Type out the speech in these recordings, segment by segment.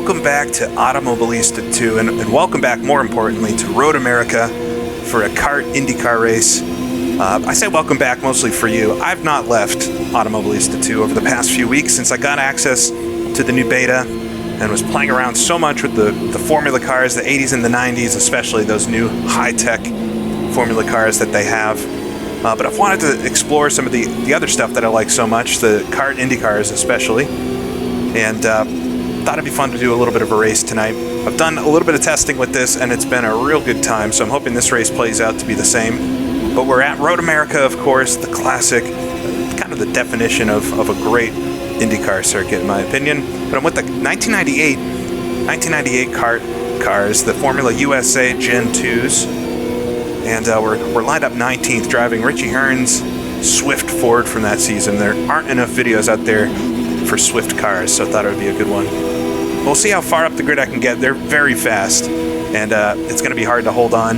welcome back to Automobilista 2, and welcome back, more importantly, to Road America for a kart IndyCar race. I say welcome back mostly for you. I've not left Automobilista 2 over the past few weeks since I got access to the new beta and was playing around so much with the Formula cars, the 80s and the 90s, especially those new high-tech Formula cars that they have. But I've wanted to explore some of the other stuff that I like so much, the kart IndyCars especially, and thought it'd be fun to do a little bit of a race tonight. I've done a little bit of testing with this, and it's been a real good time, so I'm hoping this race plays out to be the same. But we're at Road America, of course, the classic, kind of the definition of a great IndyCar circuit, in my opinion. But I'm with the 1998 kart cars, the Formula USA Gen 2s. And we're lined up 19th, driving Richie Hearn's Swift Ford from that season. There aren't enough videos out there for Swift cars, so I thought it would be a good one. We'll see how far up the grid I can get. They're very fast, and it's going to be hard to hold on.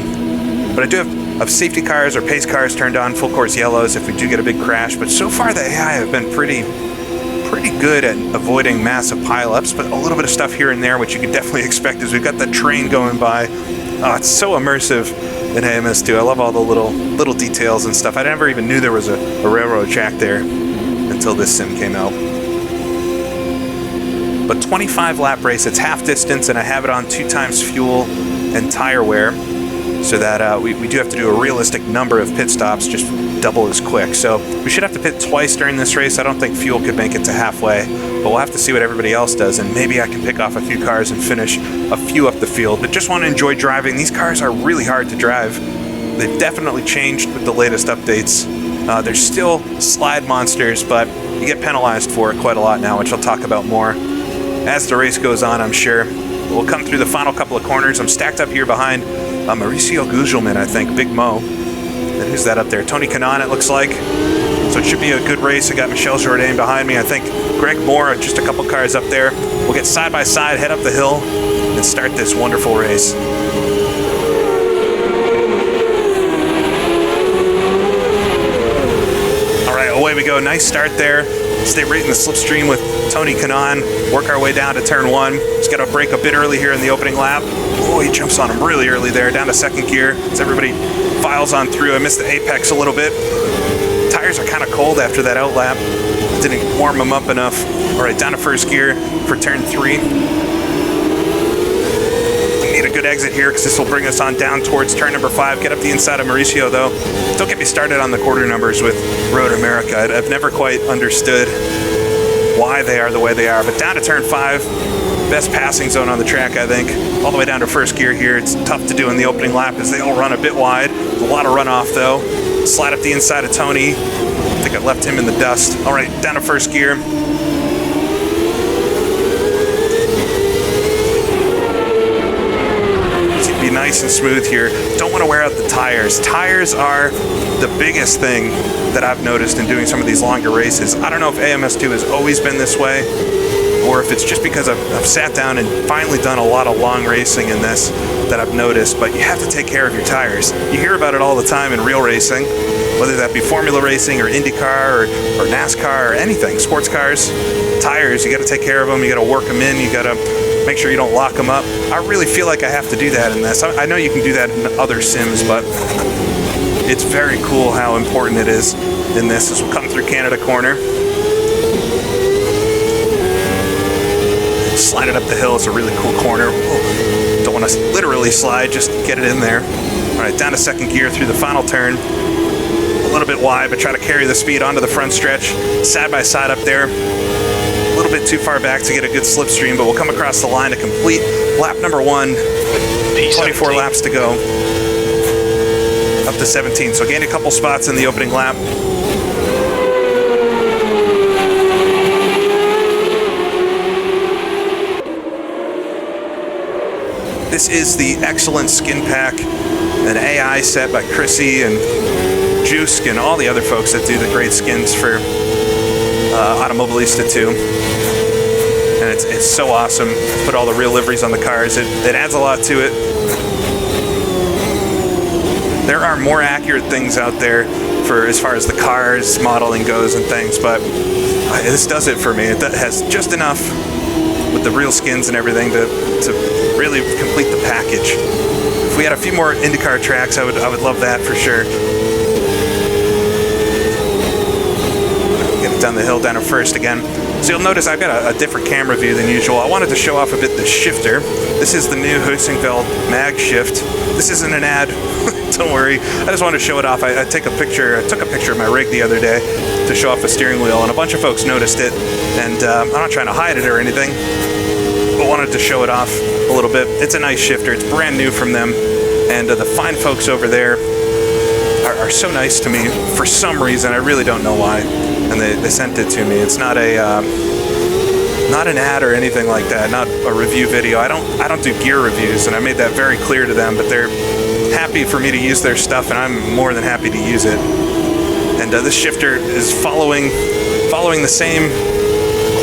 But I do have safety cars or pace cars turned on, full course yellows if we do get a big crash. But so far the AI have been pretty good at avoiding massive pileups, but a little bit of stuff here and there, which you can definitely expect as we've got the train going by. Oh, it's so immersive in AMS2. I love all the little details and stuff. I never even knew there was a railroad track there until this sim came out. But 25 lap race, it's half distance, and I have it on 2 times fuel and tire wear, so that we do have to do a realistic number of pit stops, just double as quick. So we should have to pit twice during this race. I don't think fuel could make it to halfway, but we'll have to see what everybody else does, and maybe I can pick off a few cars and finish a few up the field. But just want to enjoy driving. These cars are really hard to drive. They've definitely changed with the latest updates. They're still slide monsters, but you get penalized for it quite a lot now, which I'll talk about more as the race goes on, I'm sure. We'll come through the final couple of corners. I'm stacked up here behind Mauricio Gugelmin, I think, Big Mo. And who's that up there? Tony Kanaan, it looks like. So it should be a good race. I got Michel Jourdain behind me. I think Greg Moore, just a couple cars up there. We'll get side by side, head up the hill, and start this wonderful race. All right, away we go. Nice start there. Stay right in the slipstream with Tony Kanaan. Work our way down to turn 1. Just got to brake a bit early here in the opening lap. Oh, he jumps on him really early there, down to second gear as everybody files on through. I missed the apex a little bit. Tires are kind of cold after that out lap. Didn't warm them up enough. All right, down to first gear for turn 3. We need a good exit here because this will bring us on down towards turn number 5. Get up the inside of Mauricio, though. Don't get me started on the quarter numbers with Road America. I've never quite understood why they are the way they are. But down to turn 5, best passing zone on the track, I think. All the way down to first gear here. It's tough to do in the opening lap as they all run a bit wide. There's a lot of runoff, though. Slide up the inside of Tony. I think I left him in the dust. All right, down to first gear. Be nice and smooth here. Don't want to wear out the tires. Tires are the biggest thing that I've noticed in doing some of these longer races. I don't know if AMS2 has always been this way, or if it's just because I've sat down and finally done a lot of long racing in this that I've noticed, but you have to take care of your tires. You hear about it all the time in real racing, whether that be Formula racing or IndyCar or NASCAR or anything, sports cars. Tires, you got to take care of them, you got to work them in, you got to make sure you don't lock them up. I really feel like I have to do that in this. I know you can do that in other sims, but it's very cool how important it is in this as we'll come through Canada corner. Slide it up the hill. It's a really cool corner. Whoa. Don't want to literally slide, just get it in there. All right, down to second gear through the final turn. A little bit wide, but try to carry the speed onto the front stretch. Side by side up there. A little bit too far back to get a good slipstream, but we'll come across the line to complete lap number 1. 24 laps to go. Up to 17, so gained a couple spots in the opening lap. This is the excellent Skinpack, an AI set by Chrissy and Juice and all the other folks that do the great skins for Automobilista 2. And it's so awesome. Put all the real liveries on the cars. It adds a lot to it. There are more accurate things out there for as far as the cars modeling goes and things, but this does it for me. It has just enough with the real skins and everything to really complete the package. If we had a few more IndyCar tracks, I would love that for sure. Get it down the hill, down at first again. So you'll notice I've got a different camera view than usual. I wanted to show off a bit the shifter. This is the new Heusinkveld mag shift. This isn't an ad. Don't worry. I just wanted to show it off. I took a picture of my rig the other day to show off the steering wheel, and a bunch of folks noticed it. And I'm not trying to hide it or anything, but wanted to show it off a little bit. It's a nice shifter. It's brand new from them, and the fine folks over there are so nice to me for some reason. I really don't know why. And they sent it to me. It's not not an ad or anything like that. Not a review video. I don't do gear reviews, and I made that very clear to them. But they're happy for me to use their stuff, and I'm more than happy to use it. And this shifter is following the same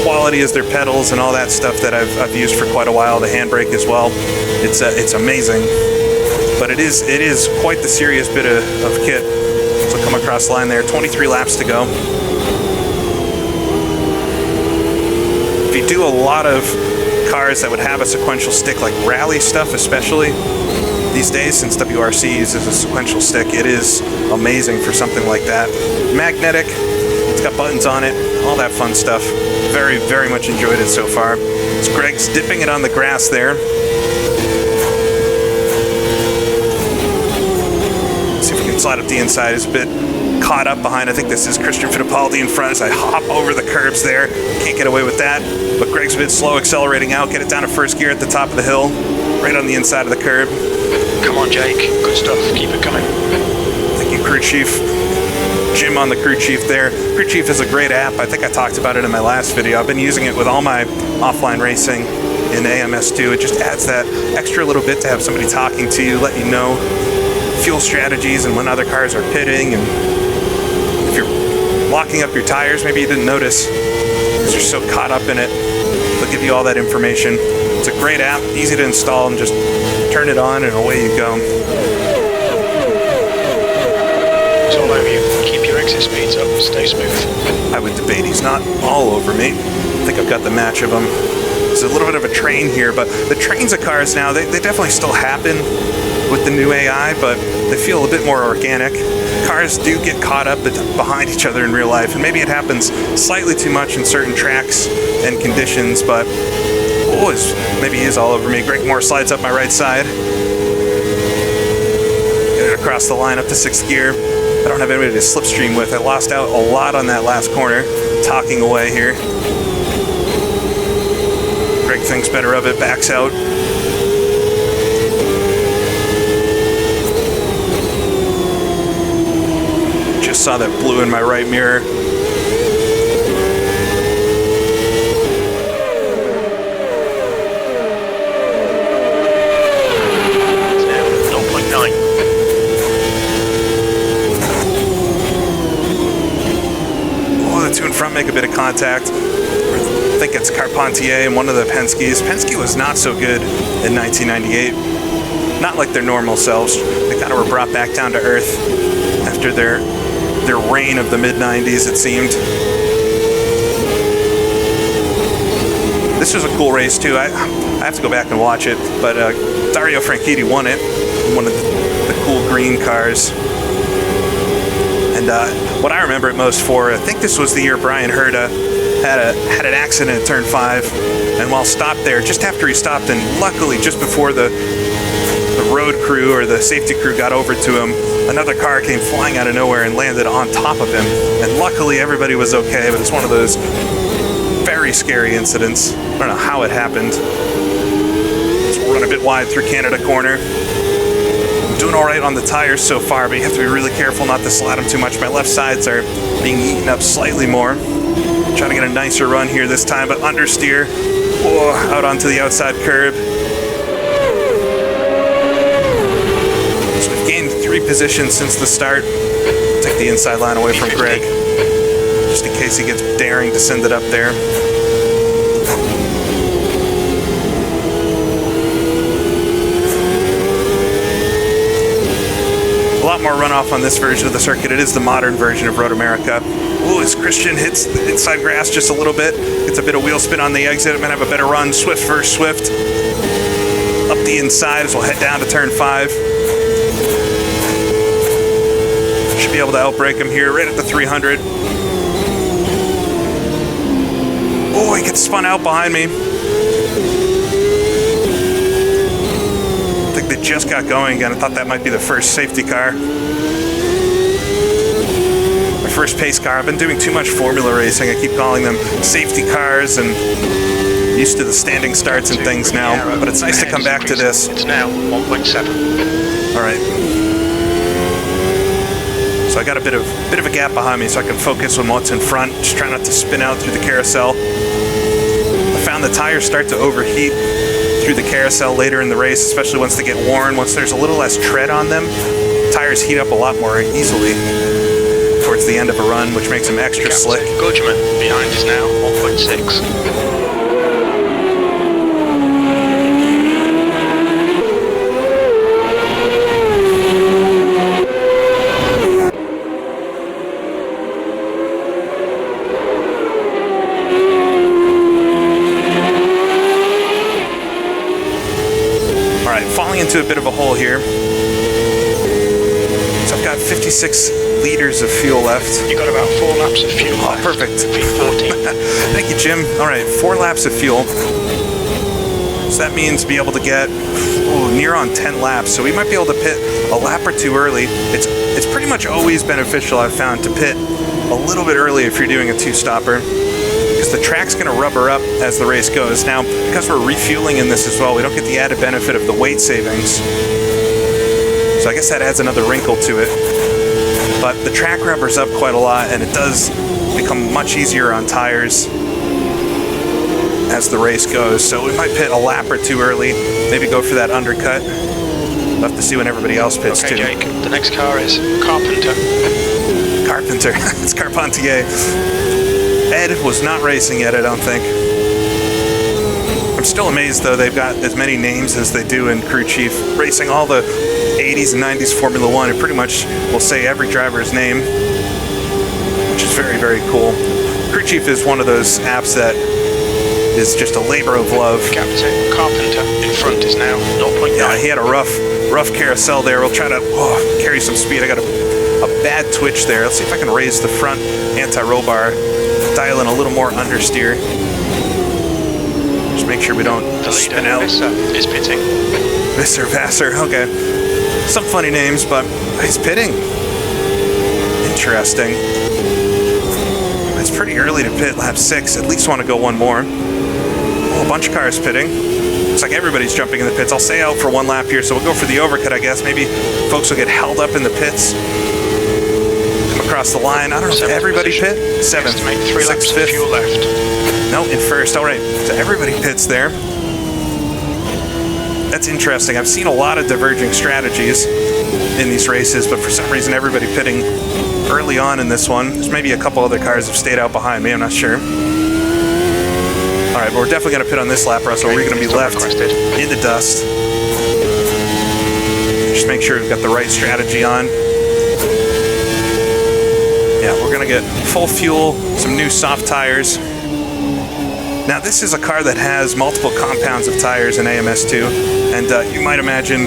quality as their pedals and all that stuff that I've used for quite a while. The handbrake as well. It's amazing, but it is quite the serious bit of kit. So come across the line there. 23 laps to go. If you do a lot of cars that would have a sequential stick, like rally stuff especially, these days, since WRC uses a sequential stick, it is amazing for something like that. Magnetic, it's got buttons on it, all that fun stuff. Very, very much enjoyed it so far. It's Greg's dipping it on the grass there. Let's see if we can slide up the inside. It's a bit caught up behind. I think this is Christian Fittipaldi in front as I hop over the curbs there. Can't get away with that. But Greg's a bit slow accelerating out. Get it down to first gear at the top of the hill, right on the inside of the curb. Come on, Jake. Good stuff. Keep it coming. Thank you, Crew Chief. Jim on the Crew Chief there. Crew Chief is a great app. I think I talked about it in my last video. I've been using it with all my offline racing in AMS2. It just adds that extra little bit to have somebody talking to you, let you know fuel strategies and when other cars are pitting, and if you're locking up your tires, maybe you didn't notice because you're so caught up in it. They'll give you all that information. It's a great app, easy to install, and just turn it on and away you go. It's all over you. Keep your exit speeds up, stay smooth. I would debate he's not all over me. I think I've got the match of him. It's a little bit of a train here, but the trains of cars now, they definitely still happen with the new AI, but they feel a bit more organic. Cars do get caught up behind each other in real life, and maybe it happens slightly too much in certain tracks and conditions, but maybe he is all over me. Greg Moore slides up my right side. Get it across the line up to sixth gear. I don't have anybody to slipstream with. I lost out a lot on that last corner, talking away here. Greg thinks better of it, backs out. Just saw that blue in my right mirror. Two in front make a bit of contact. I think it's Carpentier and one of the Penske's. Penske was not so good in 1998. Not like their normal selves. They kind of were brought back down to earth after their reign of the mid-90s, it seemed. This was a cool race too. I have to go back and watch it, but Dario Franchitti won it. One of the cool green cars. And what I remember it most for, I think this was the year Brian Herta had an accident at turn 5, and while stopped there, just after he stopped, and luckily just before the road crew or the safety crew got over to him, another car came flying out of nowhere and landed on top of him. And luckily everybody was okay, but it's one of those very scary incidents. I don't know how it happened. Let's run a bit wide through Canada corner. Doing all right on the tires so far, but you have to be really careful not to slide them too much. My left sides are being eaten up slightly more. Trying to get a nicer run here this time, but understeer. Out onto the outside curb. So we've gained 3 positions since the start. Take the inside line away from Greg, just in case he gets daring to send it up there. A lot lot more runoff on this version of the circuit. It is the modern version of Road America. Ooh, as Christian hits the inside grass just a little bit, gets a bit of wheel spin on the exit. I'm gonna have a better run. Swift versus Swift. Up the inside as we'll head down to turn 5. Should be able to outbrake him here right at the 300. Oh, he gets spun out behind me. I think they just got going again. I thought that might be the first safety car. My first pace car. I've been doing too much formula racing. I keep calling them safety cars and used to the standing starts and things now. But it's nice to come back to this. It's now 1.7. All right. So I got a bit of a gap behind me so I can focus on what's in front. Just try not to spin out through the carousel. I found the tires start to overheat through the carousel later in the race, especially once they get worn. Once there's a little less tread on them, tires heat up a lot more easily towards the end of a run, which makes them extra slick. Gudgeman behind is now 1.6. Into a bit of a hole here. So I've got 56 liters of fuel left. You got about 4 laps of fuel left. Perfect. V14. Thank you, Jim. All right, 4 laps of fuel. So that means be able to get near on 10 laps. So we might be able to pit a lap or 2 early. It's pretty much always beneficial, I've found, to pit a little bit early if you're doing a 2-stopper. Because the track's going to rubber up as the race goes. Now, because we're refueling in this as well, we don't get the added benefit of the weight savings. So I guess that adds another wrinkle to it. But the track rubbers up quite a lot, and it does become much easier on tires as the race goes. So we might pit a lap or 2 early, maybe go for that undercut. We'll have to see when everybody else pits too. Okay, Jake, the next car is Carpenter. Carpenter, it's Carpentier. Ed was not racing yet, I don't think. I'm still amazed, though, they've got as many names as they do in CrewChief. Racing all the 80s and 90s Formula One, it pretty much will say every driver's name, which is very, very cool. CrewChief is one of those apps that is just a labor of love. Captain Carpenter in front is now 0.9. Yeah, he had a rough carousel there. We'll try to carry some speed. I got a bad twitch there. Let's see if I can raise the front anti-roll bar. Dial in a little more understeer. Just make sure we don't spin out. Visser is pitting. Visser, Vassar, okay. Some funny names, but he's pitting. Interesting. It's pretty early to pit lap 6. At least want to go one more. Oh, a bunch of cars pitting. Looks like everybody's jumping in the pits. I'll stay out for 1 lap here, so we'll go for the overcut, I guess. Maybe folks will get held up in the pits. Across the line. I don't know if everybody pit. 7th. To make 3 laps of fuel left. No, in first. All right. So everybody pits there. That's interesting. I've seen a lot of diverging strategies in these races, but for some reason everybody pitting early on in this one. There's maybe a couple other cars have stayed out behind me. I'm not sure. All right, but we're definitely going to pit on this lap, Russell. We're going to be left in the dust. Just make sure we've got the right strategy on. Yeah, we're going to get full fuel, some new soft tires. Now, this is a car that has multiple compounds of tires in AMS2, and you might imagine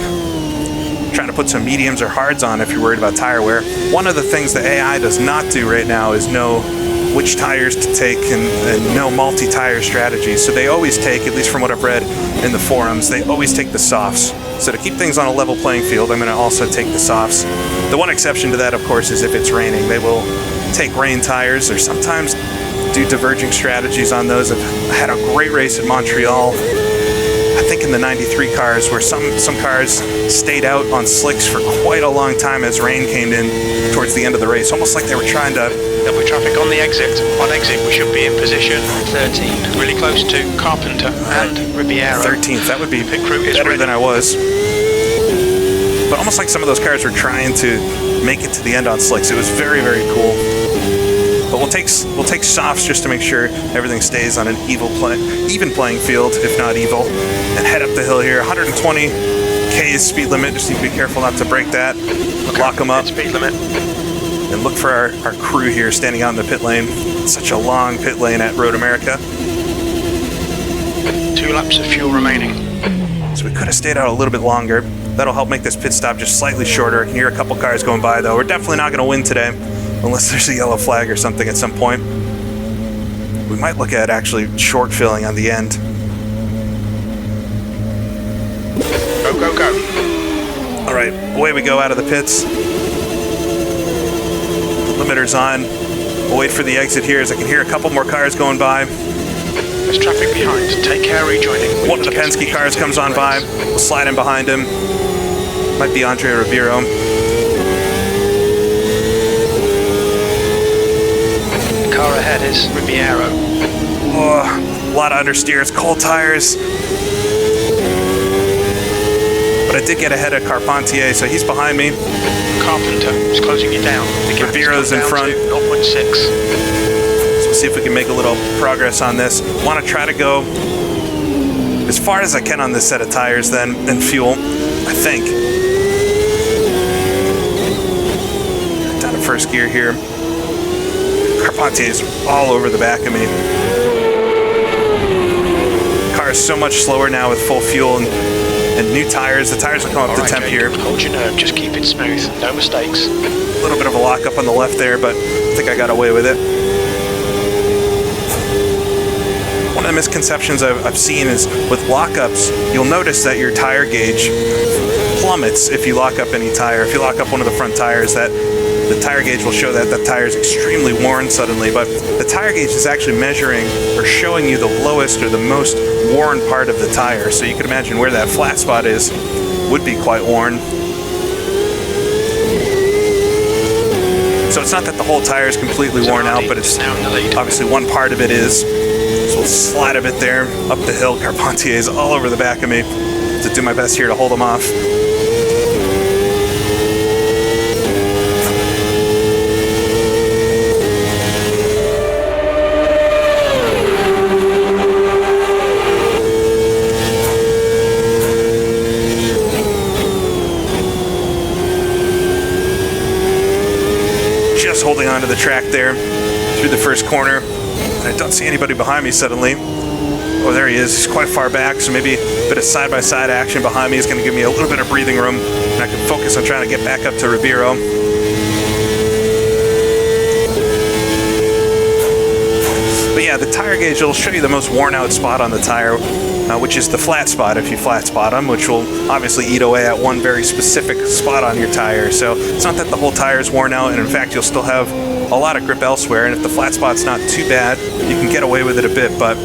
trying to put some mediums or hards on if you're worried about tire wear. One of the things the AI does not do right now is know which tires to take and know multi-tire strategies. So they always take, at least from what I've read in the forums, they always take the softs. So to keep things on a level playing field, I'm going to also take the softs. The one exception to that, of course, is if it's raining. They will take rain tires or sometimes do diverging strategies on those. I've had a great race at Montreal, I think in the 93 cars, where some cars stayed out on slicks for quite a long time as rain came in towards the end of the race, almost like they were trying to... There'll be traffic on the exit. On exit, we should be in position 13, really close to Carpenter and Ribeiro. 13th, that would be Pit crew is better ready. than I was. But almost like some of those cars were trying to make it to the end on slicks. It was very, very cool. But we'll take softs just to make sure everything stays on an even playing field, if not evil. And head up the hill here. 120 k's speed limit. Just need to be careful not to break that. lock them up, Speed limit. and look for our crew here standing out in the pit lane. It's such a long pit lane at Road America. 2 laps of fuel remaining. So we could have stayed out a little bit longer. That'll help make this pit stop just slightly shorter. I can hear a couple cars going by, though. We're definitely not going to win today, unless there's a yellow flag or something at some point. We might look at actually short filling on the end. Go, go, go. All right, away we go out of the pits. The limiter's on. We'll wait for the exit here as I can hear a couple more cars going by. There's traffic behind. Take care rejoining. One of the Penske cars comes on by. We'll slide in behind him. Might be Andre Ribeiro. The car ahead is Ribeiro. Oh, a lot of understeers, cold tires. But I did get ahead of Carpentier, so he's behind me. Carpenter is closing you down. The gap Ribeiro's has in come down front. to 0.6. So we'll see if we can make a little progress on this. Want to try to go as far as I can on this set of tires then, and fuel, I think. Down to first gear here. Carpentier's all over the back of me. Car is so much slower now with full fuel and new tires. The tires will come up to temp here. Hold your nerve, just keep it smooth, no mistakes. A little bit of a lockup on the left there, but I think I got away with it. One of the misconceptions I've seen is with lockups, you'll notice that your tire gauge plummets if you lock up any tire. If you lock up one of the front tires, that the tire gauge will show that the tire is extremely worn suddenly, but the tire gauge is actually measuring or showing you the lowest or the most worn part of the tire. So you can imagine where that flat spot is would be quite worn. So it's not that the whole tire is completely worn out, but it's obviously one part of it is. So we'll slide a bit there up the hill. Carpentier is all over the back of me to do my best here to hold him off. Holding onto the track there through the first corner. And I don't see anybody behind me suddenly. Oh, there he is. He's quite far back, so maybe a bit of side-by-side action behind me is going to give me a little bit of breathing room, and I can focus on trying to get back up to Ribeiro. But yeah, the tire gauge will show you the most worn-out spot on the tire, which is the flat spot if you flat spot them, which will obviously eat away at one very specific spot on your tire. So it's not that the whole tire is worn out, and in fact you'll still have a lot of grip elsewhere, and if the flat spot's not too bad, you can get away with it a bit. But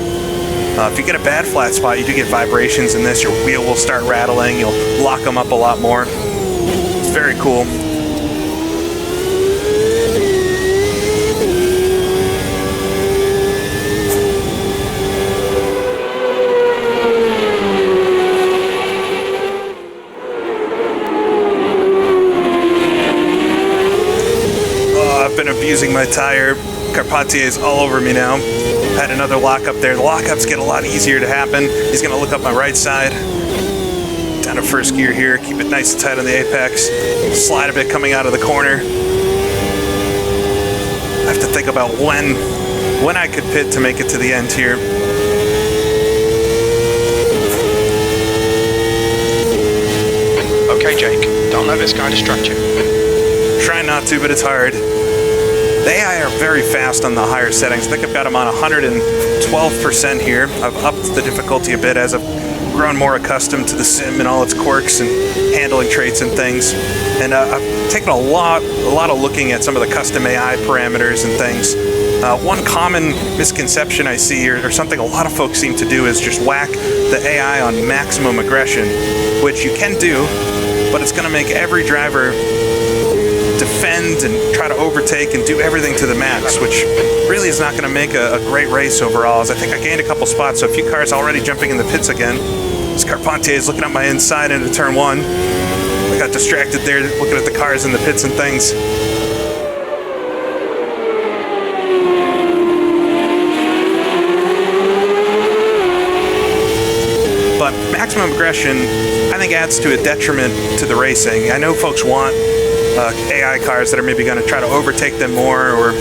if you get a bad flat spot, you do get vibrations in this. Your wheel will start rattling, you'll lock them up a lot more. It's very cool. Been abusing my tire. Carpentier is all over me now. Had another lockup there. The lockups get a lot easier to happen. He's going to look up my right side. Down to first gear here. Keep it nice and tight on the apex. Slide a bit coming out of the corner. I have to think about when I could pit to make it to the end here. Okay, Jake. Don't let this guy distract you. Try not to, but it's hard. The AI are very fast on the higher settings. I think I've got them on 112% here. I've upped the difficulty a bit as I've grown more accustomed to the sim and all its quirks and handling traits and things. And I've taken a lot of looking at some of the custom AI parameters and things. One common misconception I see, or something a lot of folks seem to do, is just whack the AI on maximum aggression, which you can do, but it's going to make every driver defend and try to overtake and do everything to the max, which really is not going to make a great race overall, as I think I gained a couple spots, so a few cars already jumping in the pits again. This Carpentier is looking up my inside into turn one. I got distracted there looking at the cars in the pits and things. But maximum aggression, I think, adds to a detriment to the racing. I know folks want AI cars that are maybe going to try to overtake them more or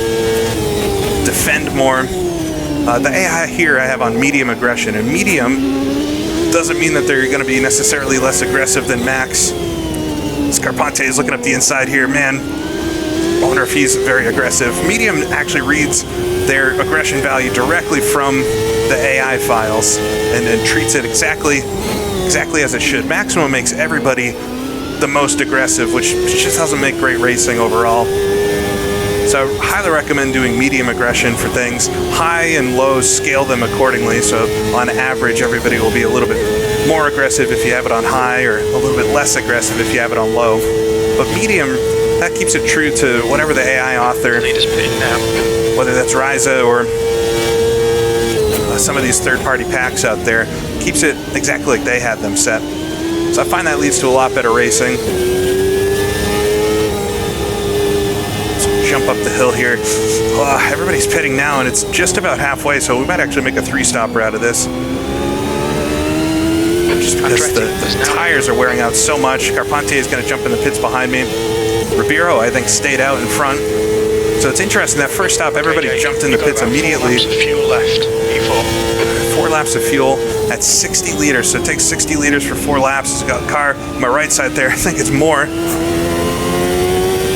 defend more. The AI here I have on medium aggression, and medium doesn't mean that they're going to be necessarily less aggressive than max. Scarpante is looking up the inside here. Man, I wonder if he's very aggressive. Medium actually reads their aggression value directly from the AI files and treats it exactly as it should. Maximum makes everybody the most aggressive, which just doesn't make great racing overall. So I highly recommend doing medium aggression for things. High and low, scale them accordingly. So on average, everybody will be a little bit more aggressive if you have it on high, or a little bit less aggressive if you have it on low. But medium, that keeps it true to whatever the AI author, whether that's Reiza or some of these third-party packs out there, keeps it exactly like they had them set. So I find that leads to a lot better racing. Jump up the hill here. Everybody's pitting now, and it's just about halfway, so we might actually make a three-stopper out of this. Just because the tires are wearing out so much. Carpentier is going to jump in the pits behind me. Ribeiro, I think, stayed out in front. So it's interesting, that first stop, everybody jumped in the pits immediately. 4 laps of fuel left, E4. 4 laps of fuel at 60 liters, so it takes 60 liters for 4 laps. It's got a car on my right side there. I think it's more.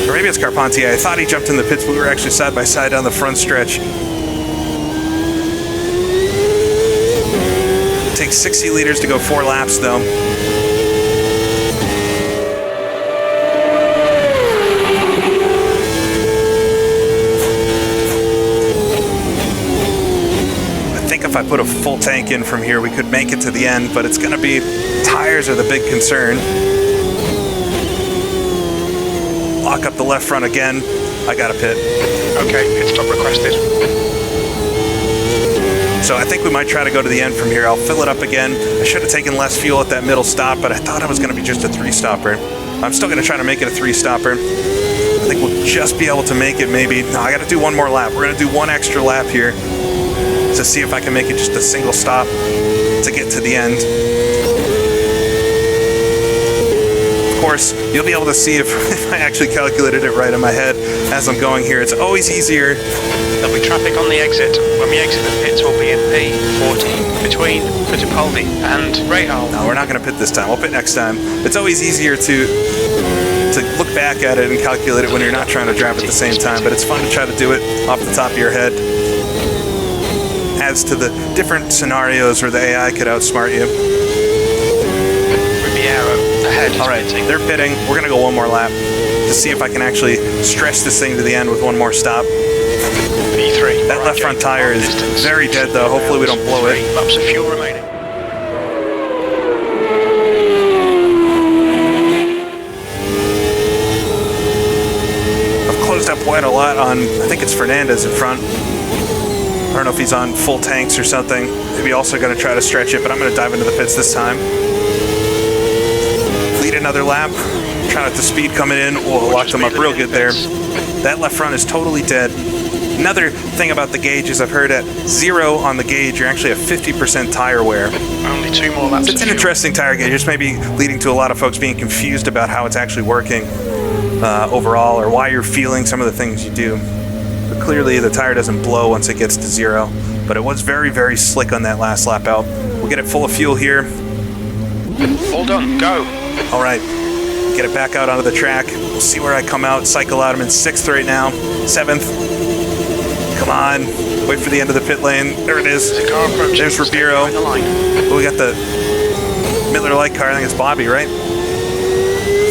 Or maybe it's Carpentier. I thought he jumped in the pits, but we were actually side by side down the front stretch. It takes 60 liters to go 4 laps, though. I think if I put a full tank in from here, we could make it to the end, but it's going to be, tires are the big concern. Lock up the left front again. I got a pit. Okay, pit stop requested. So I think we might try to go to the end from here. I'll fill it up again. I should have taken less fuel at that middle stop, but I thought it was going to be just a 3-stopper. I'm still going to try to make it a 3-stopper. I think we'll just be able to make it maybe. No, I got to do one more lap. We're going to do one extra lap here to see if I can make it just a single stop to get to the end. Of course, you'll be able to see if I actually calculated it right in my head as I'm going here. It's always easier. There'll be traffic on the exit. When we exit the pits, we'll be in P14 between Fittipaldi and Rahal. No, we're not going to pit this time. We'll pit next time. It's always easier to look back at it and calculate it when you're not trying to drive at the same time, but it's fun to try to do it off the top of your head. Adds to the different scenarios where the AI could outsmart you. Ahead. All right, they're pitting. We're going to go one more lap to see if I can actually stretch this thing to the end with one more stop. P3. That left front tire is very dead, though. Hopefully we don't blow it. 3 laps of fuel remaining. I've closed up quite a lot on, I think it's Fernandez in front. I don't know if he's on full tanks or something. Maybe also going to try to stretch it, but I'm going to dive into the pits this time. Another lap. Try not to speed coming in. Oh, locked them up real good there. That left front is totally dead. Another thing about the gauge is I've heard at 0 on the gauge, you're actually at 50% tire wear. Only 2 more laps. It's an interesting tire gauge. It's maybe leading to a lot of folks being confused about how it's actually working overall, or why you're feeling some of the things you do. But clearly the tire doesn't blow once it gets to 0. But it was very, very slick on that last lap out. We'll get it full of fuel here. All done. Go. All right, get it back out onto the track. We'll see where I come out. Cycle out. I'm in 6th right now. 7th. Come on. Wait for the end of the pit lane. There it is. There's Ribeiro. Oh, we got the Miller Lite car. I think it's Bobby, right?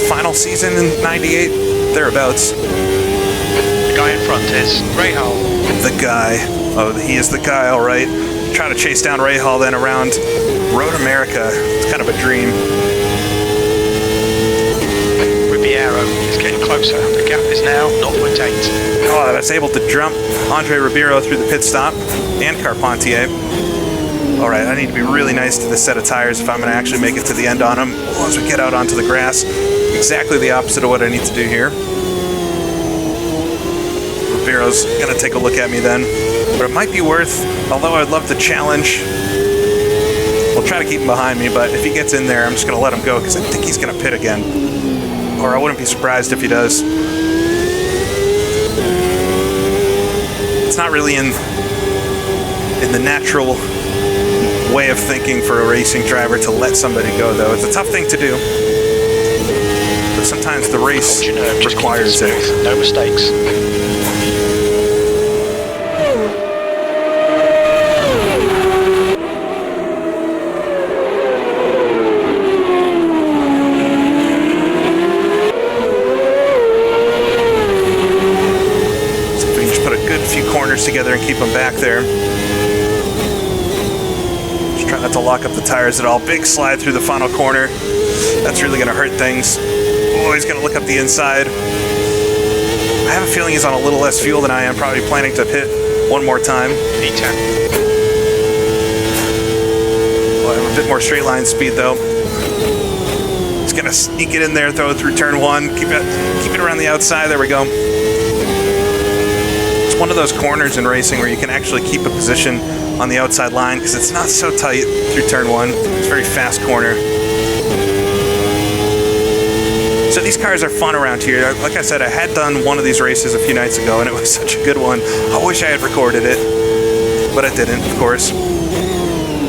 Final season in 98, thereabouts. The guy in front is Rahal. The guy. Oh, he is the guy, all right. Try to chase down Rahal then around Road America. It's kind of a dream. Is getting closer. The gap is now 0.8. Oh, I was able to jump Andre Ribeiro through the pit stop and Carpentier. All right, I need to be really nice to this set of tires if I'm going to actually make it to the end on them. As we get out onto the grass, exactly the opposite of what I need to do here. Ribeiro's going to take a look at me then. But it might be worth, although I'd love to challenge, we'll try to keep him behind me, but if he gets in there, I'm just going to let him go because I think he's going to pit again. or I wouldn't be surprised if he does. It's not really in the natural way of thinking for a racing driver to let somebody go, though. It's a tough thing to do, but sometimes the race requires it. No mistakes. So if we can just put a good few corners together and keep them back there. Try not to lock up the tires at all. Big slide through the final corner. That's really going to hurt things. Oh, he's going to look up the inside. I have a feeling he's on a little less fuel than I am. Probably planning to pit one more time. E10. Well, I have a bit more straight line speed, though. He's going to sneak it in there, throw it through turn one. Keep it around the outside. There we go. It's one of those corners in racing where you can actually keep a position on the outside line because it's not so tight through turn one. It's a very fast corner. So these cars are fun around here. Like I said, I had done one of these races a few nights ago and it was such a good one. I wish I had recorded it, but I didn't, of course.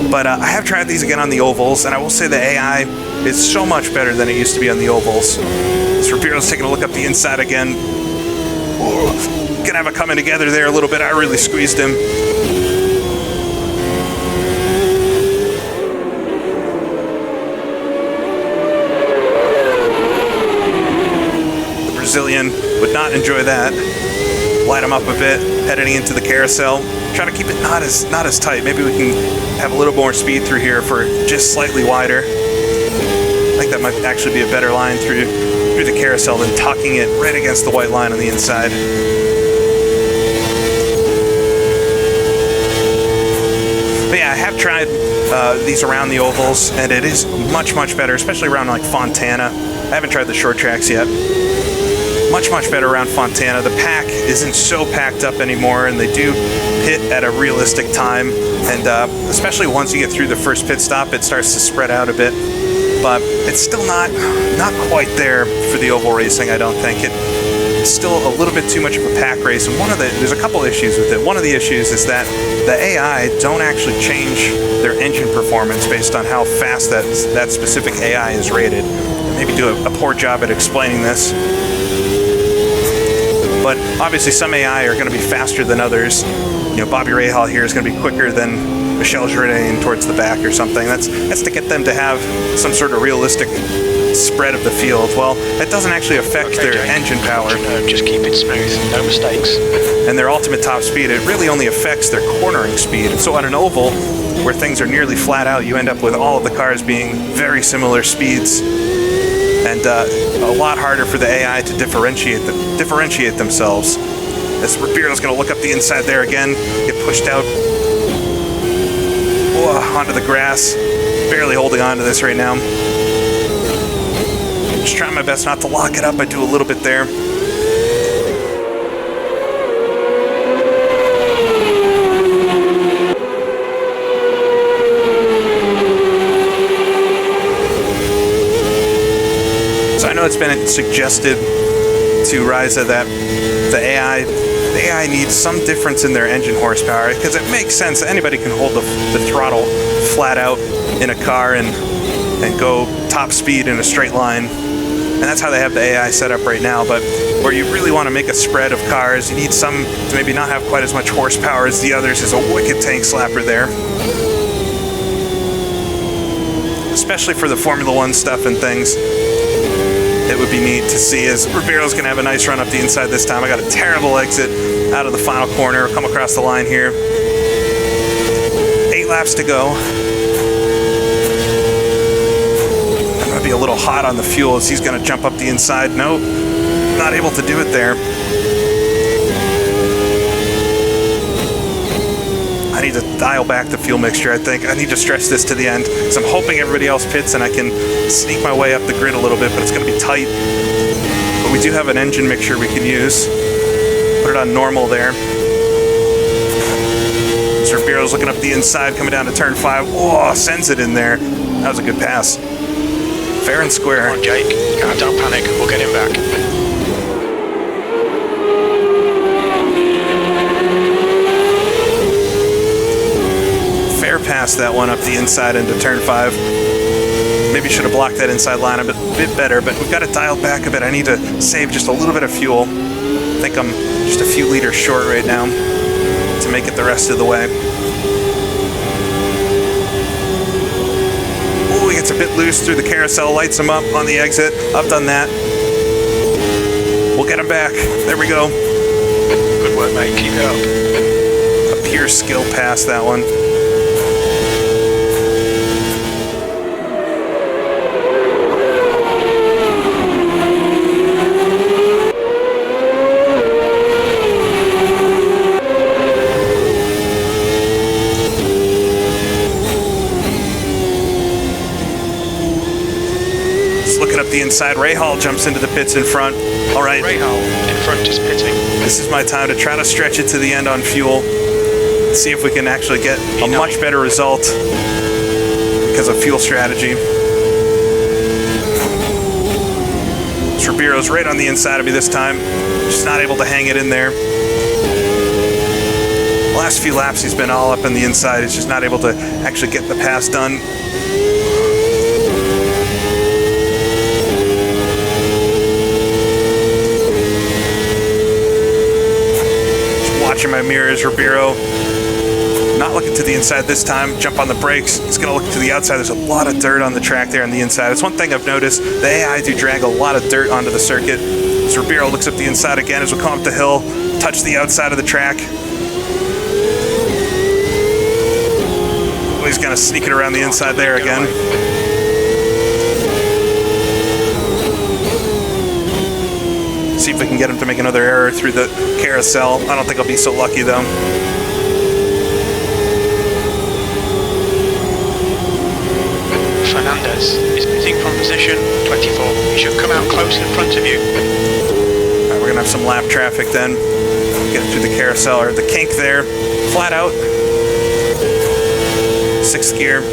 But I have tried these again on the ovals, and I will say the AI is so much better than it used to be on the ovals. So Rapiro's taking a look up the inside again. Ooh, gonna have it coming together there a little bit. I really squeezed him. Brazilian would not enjoy that. Light him up a bit, heading into the carousel. Try to keep it not as tight. Maybe we can have a little more speed through here for just slightly wider. I think that might actually be a better line through the carousel than tucking it right against the white line on the inside. But yeah, I have tried these around the ovals, and it is much better, especially around like Fontana. I haven't tried the short tracks yet. Much better around Fontana. The pack isn't so packed up anymore, and they do pit at a realistic time. And especially once you get through the first pit stop, it starts to spread out a bit. But it's still not quite there for the oval racing, I don't think. It's still a little bit too much of a pack race, and there's a couple issues with it. One of the issues is that the AI don't actually change their engine performance based on how fast that specific AI is rated. They maybe do a poor job at explaining this. But obviously some AI are going to be faster than others. You know, Bobby Rahal here is going to be quicker than Michel Jourdain towards the back or something. That's to get them to have some sort of realistic spread of the field. Well, that doesn't actually affect their engine power. Just keep it smooth, no mistakes. And their ultimate top speed, it really only affects their cornering speed. So on an oval, where things are nearly flat out, you end up with all of the cars being very similar speeds. And a lot harder for the AI to differentiate themselves. As Rapiro's going to look up the inside there again, get pushed out onto the grass. Barely holding on to this right now. Just trying my best not to lock it up. I do a little bit there. I know it's been suggested to Reiza that the AI needs some difference in their engine horsepower, because it makes sense. Anybody can hold the throttle flat out in a car and go top speed in a straight line, and that's how they have the AI set up right now. But where you really want to make a spread of cars, you need some to maybe not have quite as much horsepower as the others. Is a wicked tank slapper there, especially for the Formula One stuff and things. It would be neat to see as Rapiro's going to have a nice run up the inside this time. I got a terrible exit out of the final corner. Come across the line here. 8 laps to go. I'm going to be a little hot on the fuel as he's going to jump up the inside. Nope, not able to do it there. I need to dial back the fuel mixture, I think. I need to stretch this to the end, because I'm hoping everybody else pits and I can sneak my way up the grid a little bit, but it's going to be tight. But we do have an engine mixture we can use. Put it on normal there. So Rapiro's looking up the inside, coming down to turn 5. Oh, sends it in there. That was a good pass. Fair and square. Come on, Jake. Don't panic. We'll get him back. Fair pass that one up the inside into turn 5. Maybe should have blocked that inside line a bit better, but we've got it dialed back a bit. I need to save just a little bit of fuel. I think I'm just a few liters short right now to make it the rest of the way. Ooh, he gets a bit loose through the carousel, lights him up on the exit. I've done that. We'll get him back. There we go. Good work, mate. Keep it up. A pure skill pass, that one. The inside. Rahal jumps into the pits in front. All right. Rahal in front is pitting. This is my time to try to stretch it to the end on fuel. See if we can actually get a much better result because of fuel strategy. Ribero's right on the inside of me this time. Just not able to hang it in there. The last few laps he's been all up on the inside. He's just not able to actually get the pass done. Watching my mirrors, Ribeiro not looking to the inside this time. Jump on the brakes. He's going to look to the outside. There's a lot of dirt on the track there on the inside. It's one thing I've noticed. The AI do drag a lot of dirt onto the circuit. As Ribeiro looks up the inside again as we come up the hill, touch the outside of the track. Oh, he's going to sneak it around the inside there again. See if we can get him to make another error through the carousel. I don't think I'll be so lucky though. Fernandez is pitting from position 24. He should come out close in front of you. All right, we're gonna have some lap traffic then. Get through the carousel or the kink there. Flat out. 6th gear.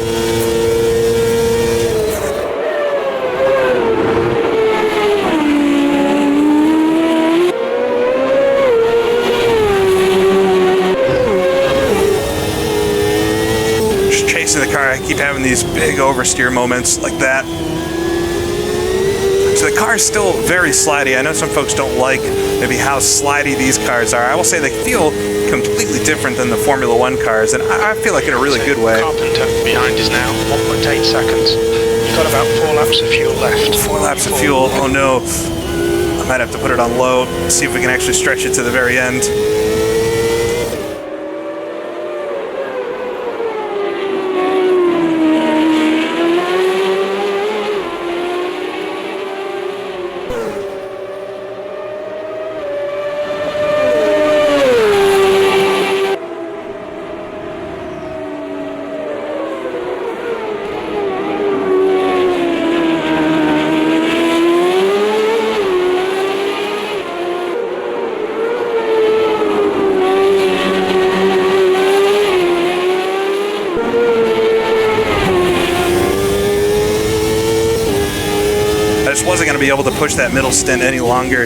The car, I keep having these big oversteer moments like that. So the car is still very slidey. I know some folks don't like maybe how slidey these cars are. I will say they feel completely different than the Formula One cars, and I feel like in a really good way. Carpenter behind is now 1.8 seconds. You've got about 4 laps of fuel left. 4 laps of fuel. Oh no. I might have to put it on low, see if we can actually stretch it to the very end. Wasn't going to be able to push that middle stint any longer.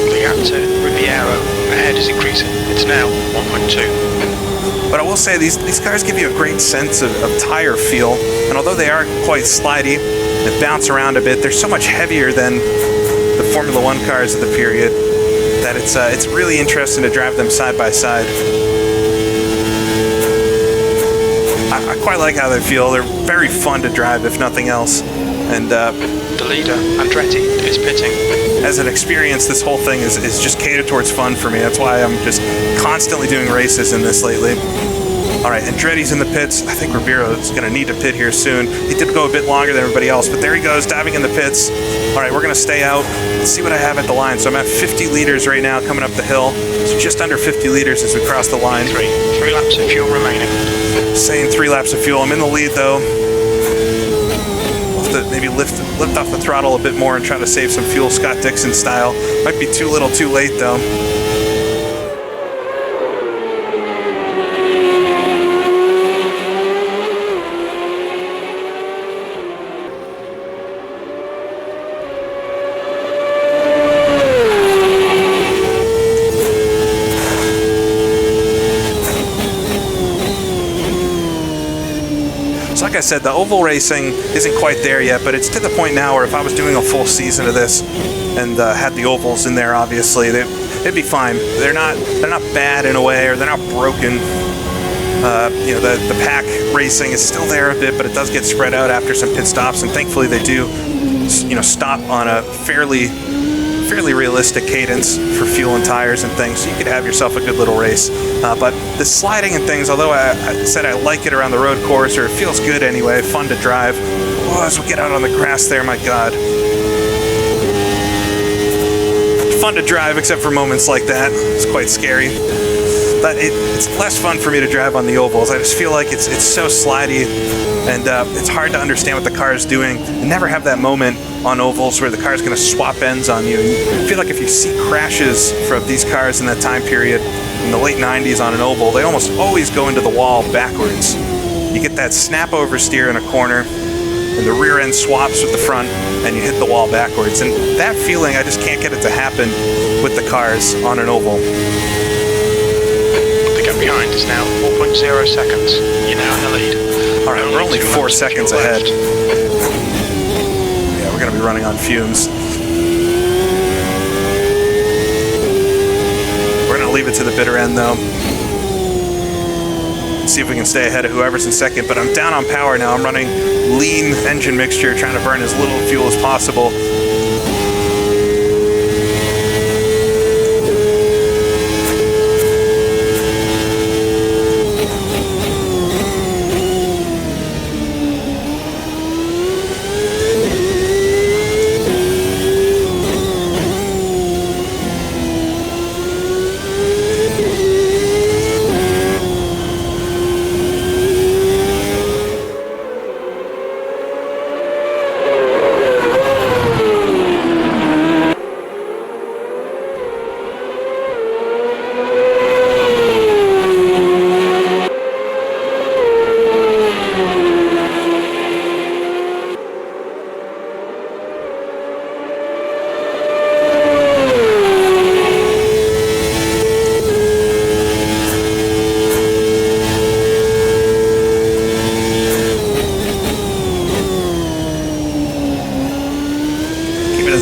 The gap to Ribeiro ahead is increasing. It's now 1.2. But I will say these cars give you a great sense of tire feel, and although they are quite slidey and bounce around a bit, they're so much heavier than the Formula One cars of the period that it's really interesting to drive them side by side. I quite like how they feel. They're very fun to drive, if nothing else. And the leader, Andretti, is pitting. As an experience, this whole thing is just catered towards fun for me. That's why I'm just constantly doing races in this lately. All right, Andretti's in the pits. I think Ribeiro is going to need to pit here soon. He did go a bit longer than everybody else, but there he goes, diving in the pits. All right, we're going to stay out. Let's see what I have at the line. So I'm at 50 liters right now coming up the hill. So just under 50 liters as we cross the line. Three laps of fuel remaining. Saying 3 laps of fuel. I'm in the lead though. We'll have to maybe lift off the throttle a bit more and try to save some fuel Scott Dixon style. Might be too little too late though. like I said, the oval racing isn't quite there yet, but it's to the point now where if I was doing a full season of this and had the ovals in there, obviously, it'd be fine. They're not bad in a way, or they're not broken. You know, the pack racing is still there a bit, but it does get spread out after some pit stops, and thankfully they do, you know, stop on a fairly realistic cadence for fuel and tires and things, so you could have yourself a good little race. But the sliding and things, although I said I like it around the road course, or it feels good anyway, fun to drive. Oh, as we get out on the grass there, my God. Fun to drive, except for moments like that. It's quite scary. But it's less fun for me to drive on the ovals. I just feel like it's so slidey, and it's hard to understand what the car is doing. You never have that moment on ovals where the car is going to swap ends on you. And I feel like if you see crashes from these cars in that time period, in the late 90s on an oval, they almost always go into the wall backwards. You get that snap oversteer in a corner, and the rear end swaps with the front, and you hit the wall backwards. And that feeling, I just can't get it to happen with the cars on an oval. The gap behind is now 4.0 seconds. You're now in the lead. All right, we're only 4 seconds ahead. Yeah, we're going to be running on fumes. We're going to leave it to the bitter end, though. See if we can stay ahead of whoever's in second, but I'm down on power now. I'm running lean engine mixture, trying to burn as little fuel as possible.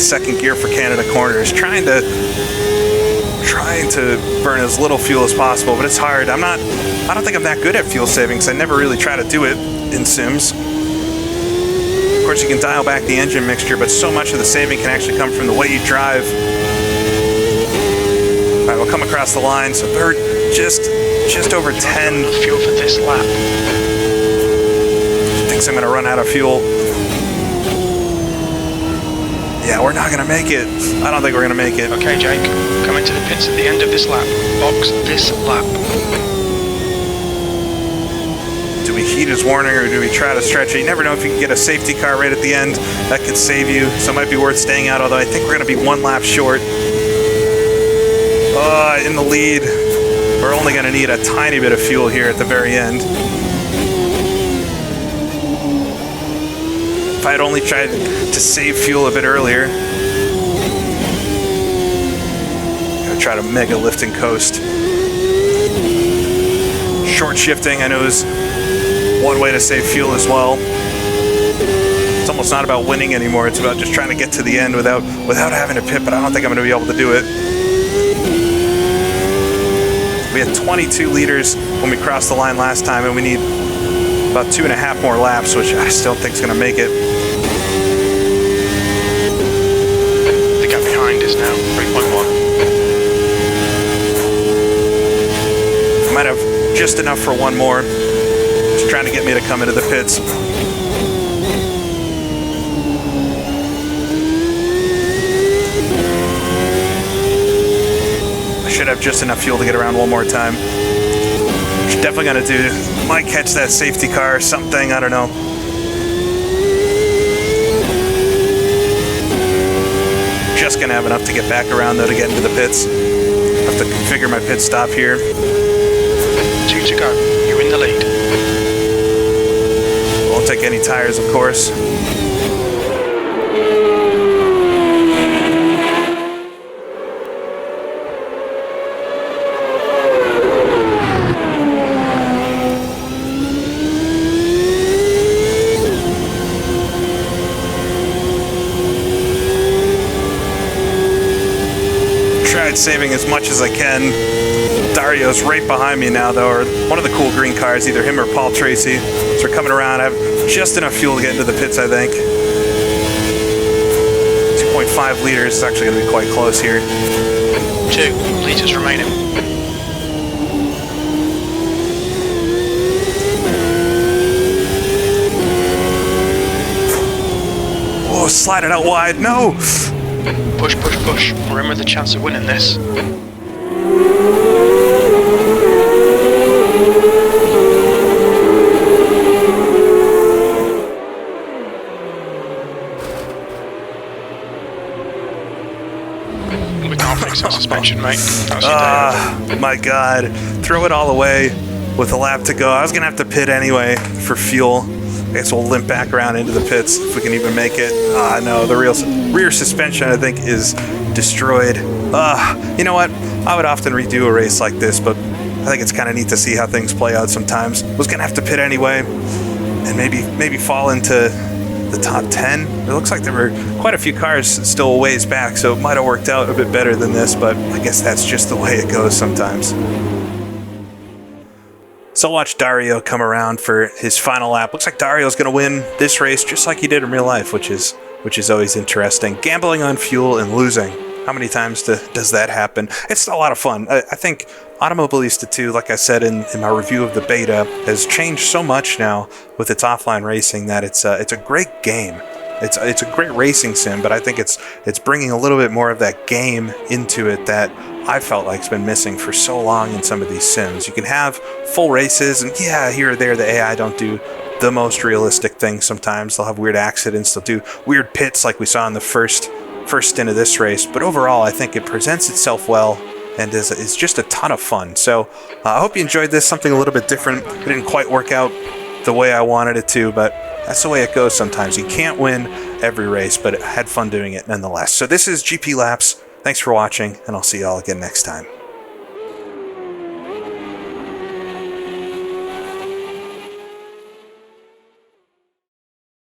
Second gear for Canada corners, trying to burn as little fuel as possible, but it's hard. I don't think I'm that good at fuel saving, because I never really try to do it in sims. Of course, you can dial back the engine mixture, but so much of the saving can actually come from the way you drive. All right, we'll come across the line, so we're just over 10 fuel for this lap. Thinks I'm going to run out of fuel. Yeah, we're not going to make it. I don't think we're going to make it. Okay, Jake, come into the pits at the end of this lap. Box this lap. Do we heat his warning, or do we try to stretch it? You never know if you can get a safety car right at the end. That could save you, so it might be worth staying out, although I think we're going to be 1 lap short. In the lead. We're only going to need a tiny bit of fuel here at the very end. If I had only tried to save fuel a bit earlier. Gonna try to mega lift and coast. Short shifting, I know, is one way to save fuel as well. It's almost not about winning anymore. It's about just trying to get to the end without having to pit, but I don't think I'm going to be able to do it. We had 22 liters when we crossed the line last time, and we need about 2.5 more laps, which I still think is going to make it. The gap behind is now 3.1. I might have just enough for one more. Just trying to get me to come into the pits. I should have just enough fuel to get around one more time. Definitely gonna do. Might catch that safety car or something. I don't know. Just gonna have enough to get back around though to get into the pits. Have to configure my pit stop here. 2 to go. You're in the lead. Won't take any tires, of course. tried saving as much as I can. Dario's right behind me now, though, or one of the cool green cars, either him or Paul Tracy. So we're coming around. I have just enough fuel to get into the pits, I think. 2.5 liters is actually going to be quite close here. 2 liters remaining. Oh, slide it out wide. No! Push, push, push. Remember the chance of winning this. We can't fix that suspension, mate. That's your day. My God. Throw it all away with a lap to go. I was going to have to pit anyway for fuel. I guess we'll limp back around into the pits if we can even make it. No, the rear suspension, I think, is destroyed. You know what? I would often redo a race like this, but I think it's kind of neat to see how things play out sometimes. I was going to have to pit anyway and maybe fall into the top 10. It looks like there were quite a few cars still a ways back, so it might have worked out a bit better than this, but I guess that's just the way it goes sometimes. So I'll watch Dario come around for his final lap. Looks like Dario's going to win this race just like he did in real life, which is always interesting. Gambling on fuel and losing. How many times does that happen? It's a lot of fun. I think Automobilista 2, like I said in my review of the beta, has changed so much now with its offline racing that it's a great game. It's a great racing sim, but I think it's bringing a little bit more of that game into it that I felt like it's been missing for so long in some of these sims. You can have full races, and yeah, here or there the AI don't do the most realistic things sometimes. They'll have weird accidents, they'll do weird pits like we saw in the first stint of this race, but overall I think it presents itself well and is just a ton of fun. So I hope you enjoyed this, something a little bit different. It didn't quite work out the way I wanted it to, but that's the way it goes sometimes. You can't win every race, but I had fun doing it nonetheless. So this is GP Laps. Thanks for watching, and I'll see y'all again next time.